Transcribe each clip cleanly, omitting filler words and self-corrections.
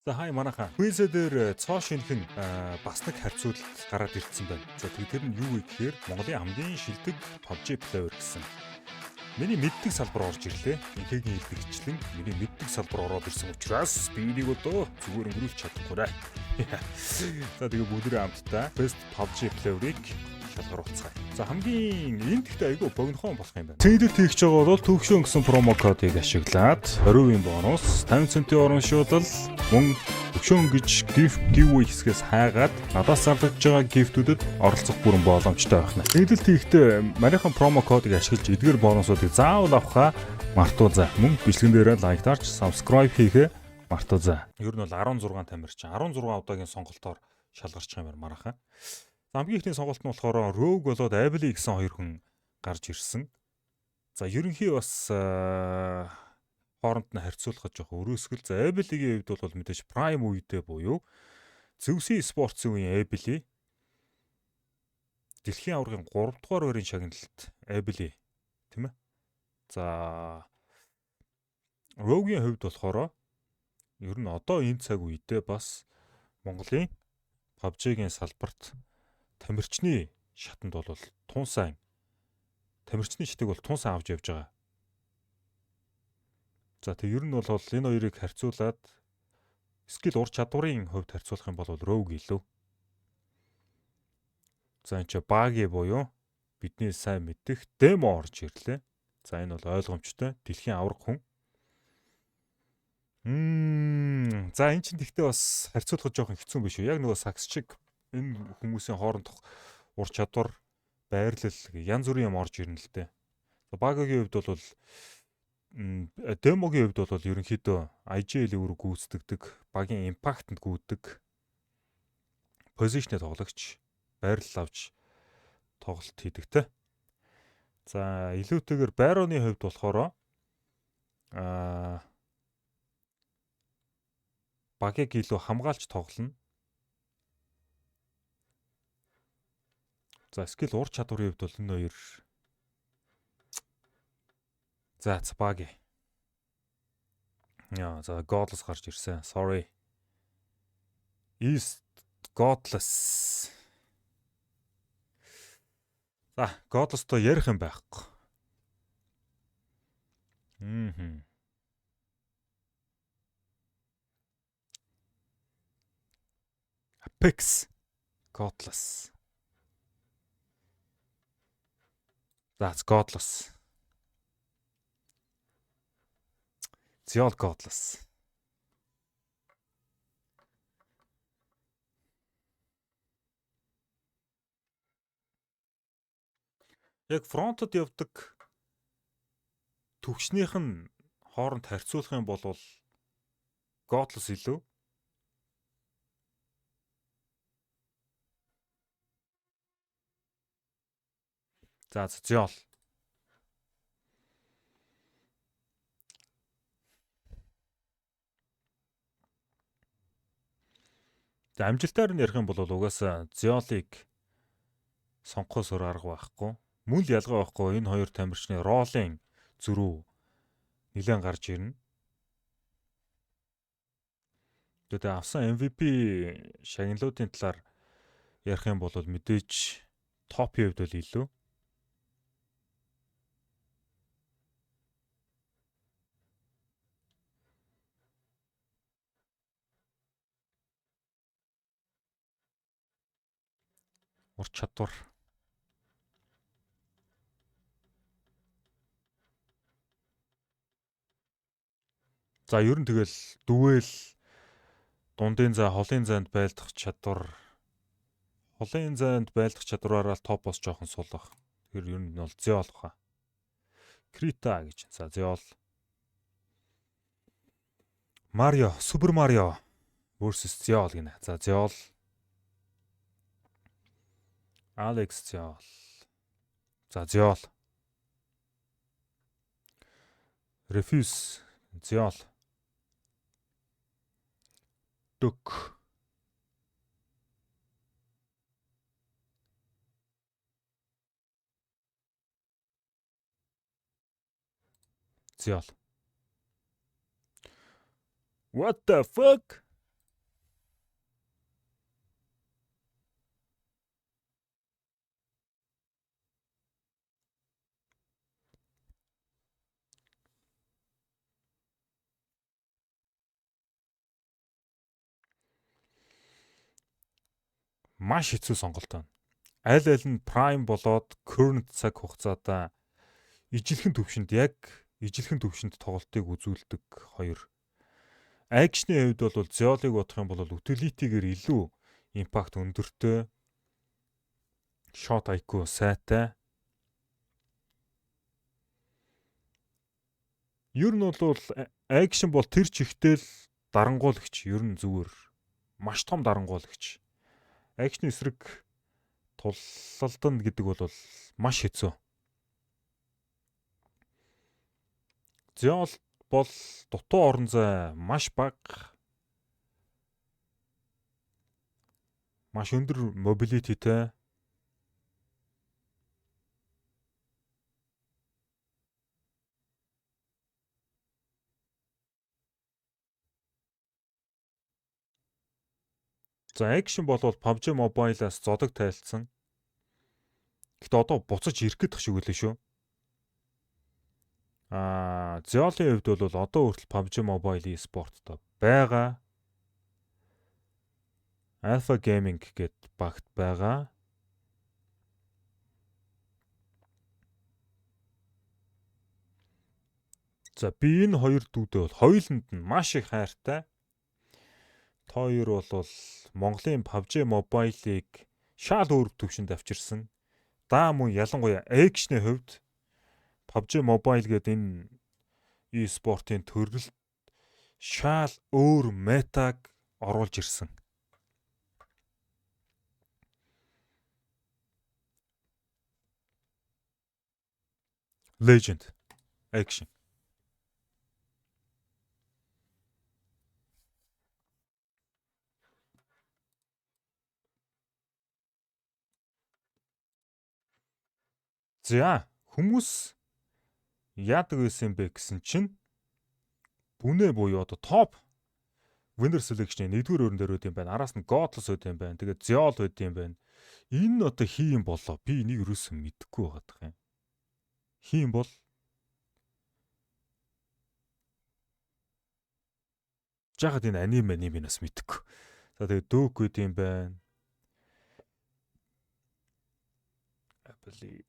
За хай манайхаа. Quizzer дээр цоо шинхэн бас нэг харьцуулалт гараад ирсэн байна. За тэр нь юу вэ гэхээр Монголын хамгийн шилдэг PUBG player гэсэн. Миний мэддэг салбар орж ирлээ. Инхэгийн хэлбэрчлэн миний мэддэг салбар ороод ирсэн учраас би энийг одоо зүгээр өнгөрүүлж чадахгүй даа. За тэгээ бүгдээ хамтдаа Best PUBG player-ыг шалгаруулцгаая. За хамгийн эндхтэй айгүй богинохон болох юм байна. Цэдэлт хийх гэж байгаа бол төвшөн гэсэн промо кодыг ашиглаад 20% бонус, 50 центийн урамшуулал, мөн төвшөн гэж giveaway хэсгээс хайгаад надаас зарлагдж байгаа гифтүүдэд оролцох бүрэн боломжтой байна. Цэдэлт хийхдээ манайхан промо кодыг ашиглаж эдгээр бонусуудыг заавал авахаа мартуузаа. Мөн бичлэгэн дээрээ лайктаарч subscribe хийхээ мартуузаа. Ер нь бол 16 тамирчин 16 удаагийн сонголтоор шалгарч байгаа юм байна манайхан. Хамгийн ихний сонголт нь болохоор Rogue болоод Abby гэсэн хоёр хүн гарч ирсэн. За ерөнхий бас хооронд нь харьцуулахад жоох өрөөсгөл. За Abby-ийн хувьд бол мэдээж Prime үедээ буюу Zeus Sports-ийн үеийн Abby. Дэлхийн аваргын 3 дугаар байрын шагналт Abby тийм ээ. За Rogue-ийн хувьд болохоор ер нь одоо энэ цаг үедээ бас Монголын PUBG-гийн салбарт тамирчны шатанд бол тун сайн тамирчны шатыг бол тун сайн авч явж байгаа. За тэг ер нь бол энэ хоёрыг харьцуулаад скил ур чадварын хувьд харьцуулах юм бол Rogue илүү. За энэ ч баги буюу бидний сайн мэдих демо орж ирлээ. За энэ бол ойлгомжтой. Дэлхийн авраг хүн. За энэ чинь тэгтээ бас харьцуулах жоохон хэцүү юм биш үү? Яг нөгөө сакс шиг энэ хүмүүсийн хоорондох ур чадвар, байрлал янз бүрийн юм орж ирнэ л дээ. Багагийн хувьд бол демогийн хувьд бол ерөнхийдөө IGL үүрэг гүйцэтгэдэг, багийн импактэнд гүйдэг, позишнээ тоглогч, байрлал авч тоглолт хийдэг те. За илүүтэйгээр Baron-ы хувьд болохоор багийг илүү хамгаалж тоглоно. За скил ур чадварын хувьд бол энэ хоёр за баги. Яа, за Godless гарч ирсэн. Sorry. Is Godless. За, Godless-то ярих юм байхгүй. Apex Godless. That's Godless. Zeol Godless. Яг фронтод явдаг төвчнийх нь хооронд харьцуулах юм бол Godless илүү. За Zeol. За амжилтаар нь ярих юм бол угаасаа Zeol-ыг сонгохоос өөр арга байхгүй. Мөн л ялгаа байхгүй. Энэ хоёр тамирчны ролын зөрүү нэлээд гарч ирнэ. Тэгээд авсан MVP шагналуудын талаар ярих юм бол мэдээж топын хувьд бол илүү. Ур чадвар. За ер нь тэгэл дүвэл дундын зай, холын зайд байлдах чадвар. Холын зайд байлдах чадвараараа топ бос жоохон сулах. Тэгэхээр ер нь бол Zeol баха. Krita гэж. За Zeol. Mario, Super Mario versus Zeol гинэ. За Zeol. Alex Zeol. За Zeol. Refuse Zeol. Duck. Zeol. What the fuck? маш хэцүү сонголт байна. Аль нь prime болоод current цаг хугацаатаа ижилхэн төвшөнд тоглолтыг үзүүлдэг хоёр. Акшны хувьд бол Зеолыг бодох юм бол utility-гээр илүү импакт өндөртэй, shot IQ сайтай. Ер нь бол акшн бол тэр чигтэл дарангуулагч, ер нь зүгээр маш том дарангуулагч. Акшны эсрэг тулалдана гэдэг бол маш хэцүү. Зеол бол дутуу орон зай маш бага, маш өндөр мобилититэй. За акшн бол PUBG Mobile-аас зодог тайлцсан. Гэтэ одоо буцаж ирэх гэдэг шиг үлээ шүү. Зеолын хувьд бол одоо хүртэл PUBG Mobile e-sport-то байгаа. Alpha Gaming гэд багт байгаа. За би энэ хоёр дүүдээ бол хоёуланд нь маш их хайртай. Хоёр бол Монголын PUBG Mobile-ыг шал өөр төвшөнд авчирсан. Даа мөн ялангуяа акшны хувьд PUBG Mobile гэдэг энэ e-спортын төрөлд шал өөр метаг оруулж ирсэн. Legend action. За хүмүүс яадаг байсан бэ гэсэн чинь бүнэ буюу одоо топ winner selection 1-р өрөн дээр үт юм байна. Араас нь Godless үт юм байна. Тэгээд Zeol үт юм байна. Энэ нь одоо хий юм болоо. Би энийг юусэн мэдэхгүй байгаа юм. Хий юм бол жахад энэ анимээс мэдэхгүй. За тэгээд Dök үт юм байна. Apple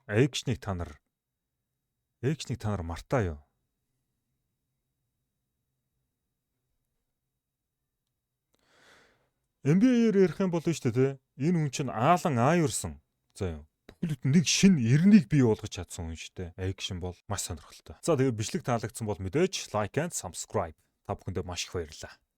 Акшныг та нар мартаа юу? NBA-ээр ярих юм бол шүү дээ. Энэ хүн чинь Аалан Айверсон. За юу. Бүхэл бүтэн нэг шин эрнийг бий болгож чадсан хүн шүү дээ. Акшн бол маш сонирхолтой. За тэгээд бичлэг таалагдсан бол мэдээж like and subscribe. Та бүхэндээ маш их баярлалаа.